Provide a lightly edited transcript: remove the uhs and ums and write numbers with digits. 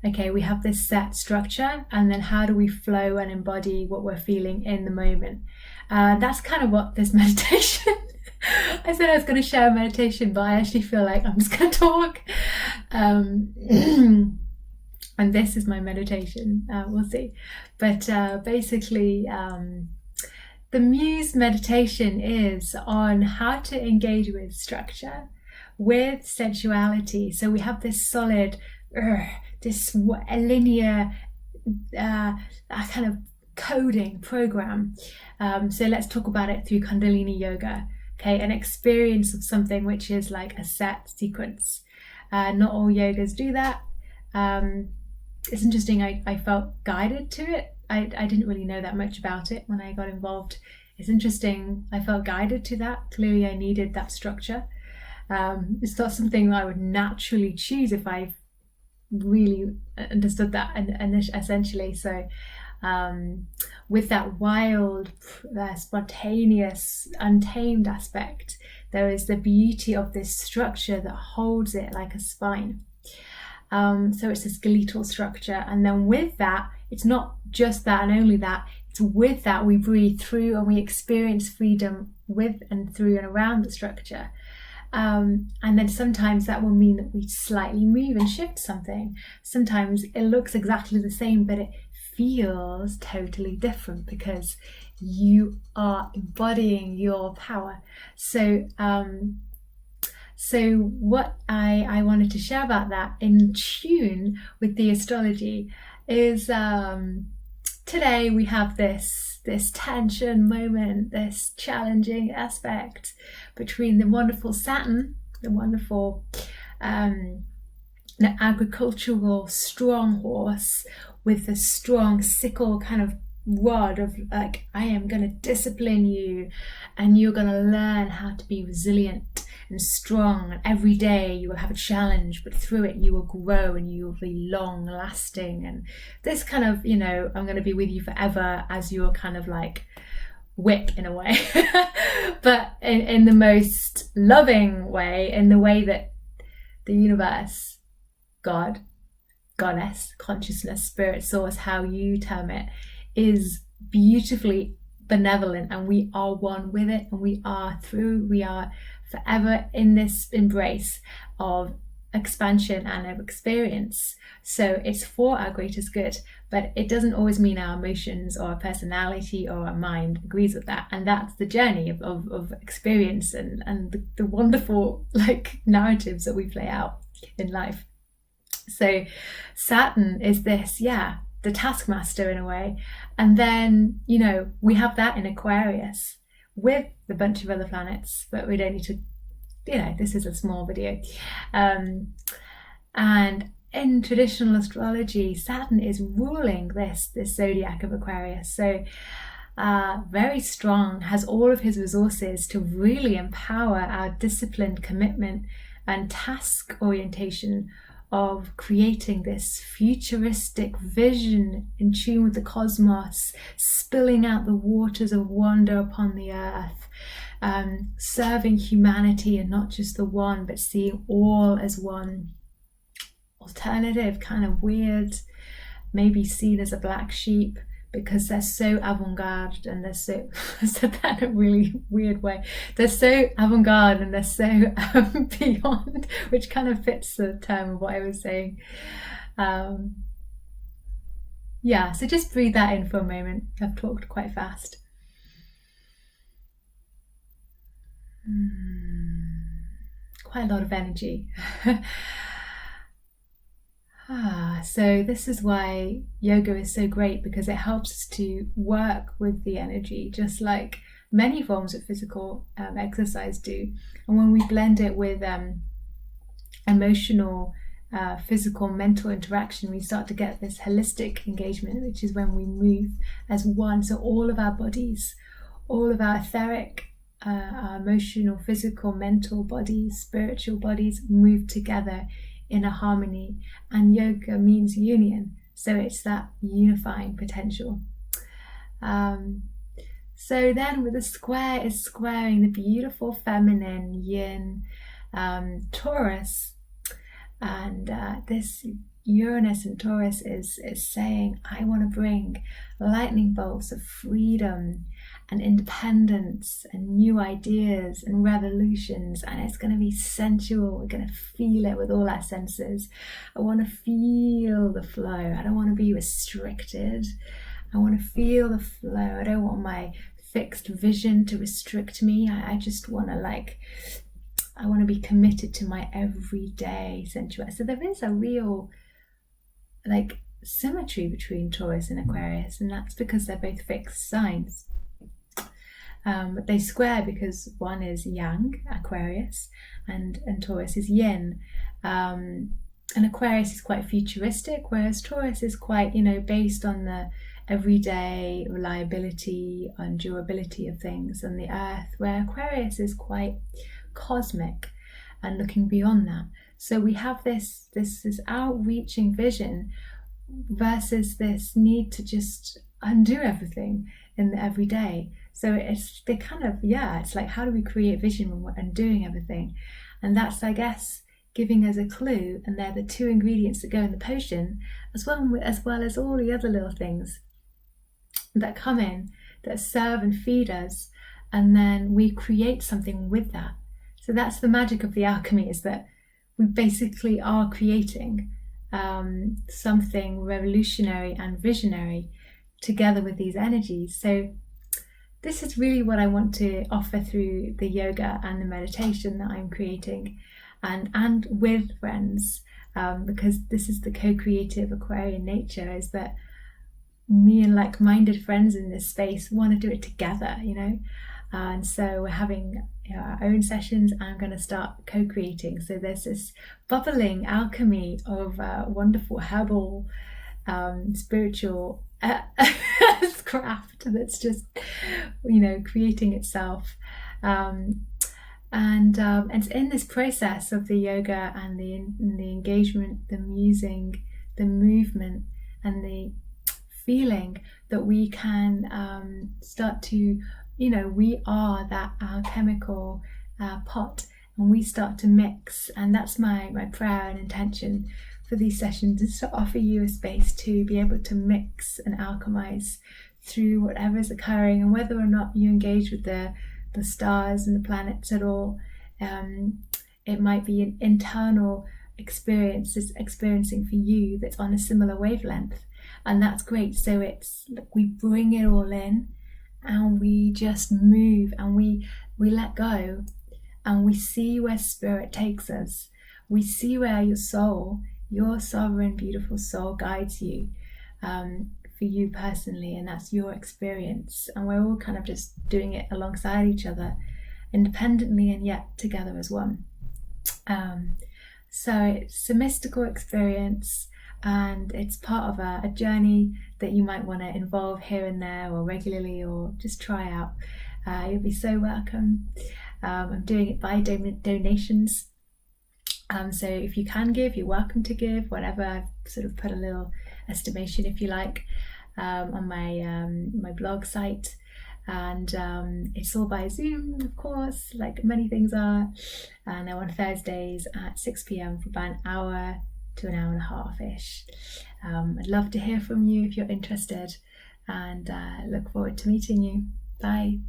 Okay, we have this set structure, and then how do we flow and embody what we're feeling in the moment? That's kind of what this meditation. I said I was going to share a meditation, but I actually feel like I'm just going to talk. And this is my meditation. We'll see. But basically, the Muse meditation is on how to engage with structure, with sensuality. So we have this solid, this linear kind of coding program. So let's talk about it through Kundalini yoga. Okay, an experience of something which is like a set sequence. Not all yogas do that. It's interesting, I felt guided to it. I didn't really know that much about it when I got involved. It's interesting, I felt guided to that. Clearly I needed that structure. It's not something that I would naturally choose if I really understood that, and essentially. So with that wild, spontaneous, untamed aspect, there is the beauty of this structure that holds it like a spine. So it's a skeletal structure, and then with that, it's not just that and only that, it's with that we breathe through and we experience freedom with and through and around the structure. And then sometimes that will mean that we slightly move and shift something. Sometimes it looks exactly the same, but it feels totally different because you are embodying your power. So what I wanted to share about that in tune with the astrology is today we have this tension moment, this challenging aspect between the wonderful Saturn, the wonderful the agricultural strong horse with the strong sickle kind of rod of like, I am going to discipline you and you're going to learn how to be resilient and strong, and every day you will have a challenge, but through it you will grow and you will be long lasting, and this kind of, you know, I'm going to be with you forever as your kind of like whip in a way but in the most loving way, in the way that the universe, God, goddess, consciousness, spirit, source, how you term it, is beautifully benevolent, and we are one with it, and we are forever in this embrace of expansion and of experience. So it's for our greatest good, but it doesn't always mean our emotions or our personality or our mind agrees with that, and that's the journey of experience and the wonderful like narratives that we play out in life. So Saturn is this, the taskmaster in a way, and then, you know, we have that in Aquarius with a bunch of other planets, but we don't need to, you know, this is a small video. And in traditional astrology, Saturn is ruling this zodiac of Aquarius. So very strong, has all of his resources to really empower our disciplined commitment and task orientation of creating this futuristic vision in tune with the cosmos, spilling out the waters of wonder upon the earth, serving humanity and not just the one, but seeing all as one. Alternative, kind of weird, maybe seen as a black sheep because they're so avant-garde, and they're so, I said that in a really weird way, they're so avant-garde and they're so beyond, which kind of fits the term of what I was saying. So just breathe that in for a moment. I've talked quite fast. Quite a lot of energy. So this is why yoga is so great, because it helps us to work with the energy, just like many forms of physical exercise do. And when we blend it with emotional, physical, mental interaction, we start to get this holistic engagement, which is when we move as one. So all of our bodies, all of our etheric, our emotional, physical, mental bodies, spiritual bodies move together in a harmony, and yoga means union, so it's that unifying potential. So then with the square is squaring the beautiful feminine yin Taurus, and this Uranus and Taurus is saying, I want to bring lightning bolts of freedom and independence and new ideas and revolutions, and it's going to be sensual. We're going to feel it with all our senses. I want to feel the flow. I don't want to be restricted. I want to feel the flow. I don't want my fixed vision to restrict me. I just want to I want to be committed to my everyday sensuality. So there is a real symmetry between Taurus and Aquarius, and that's because they're both fixed signs. But they square because one is Yang, Aquarius, and Taurus is Yin. And Aquarius is quite futuristic, whereas Taurus is quite, based on the everyday reliability and durability of things on the earth, where Aquarius is quite cosmic and looking beyond that. So we have this outreaching vision versus this need to just undo everything in the everyday. So it's like, how do we create vision when we're undoing everything? And that's, I guess, giving us a clue, and they're the two ingredients that go in the potion, as well as all the other little things that come in that serve and feed us, and then we create something with that. So that's the magic of the alchemy, is that we basically are creating something revolutionary and visionary together with these energies. So this is really what I want to offer through the yoga and the meditation that I'm creating, and with friends, because this is the co-creative Aquarian nature, is that me and like-minded friends in this space want to do it together, and so we're having our own sessions, and I'm going to start co-creating. So there's this bubbling alchemy of wonderful herbal spiritual craft that's just creating itself, and it's in this process of the yoga and the engagement, the musing, the movement, and the feeling that we can start to, we are that alchemical pot, and we start to mix. And that's my prayer and intention for these sessions, is to offer you a space to be able to mix and alchemize through whatever is occurring, and whether or not you engage with the stars and the planets at all. It might be an internal experience is experiencing for you that's on a similar wavelength, and that's great. So it's we bring it all in, and we just move, and we let go, and we see where spirit takes us. We see where your sovereign, beautiful soul guides you, for you personally, and that's your experience. And we're all kind of just doing it alongside each other, independently and yet together as one. So it's a mystical experience, and it's part of a journey that you might want to involve here and there, or regularly, or just try out. You'll be so welcome. I'm doing it by donations. So if you can give, you're welcome to give whatever. I've sort of put a little estimation, if you like, on my blog site, and it's all by Zoom, of course, like many things are, and they're on Thursdays at 6 p.m. for about an hour to an hour and a half-ish. I'd love to hear from you if you're interested, and look forward to meeting you. Bye.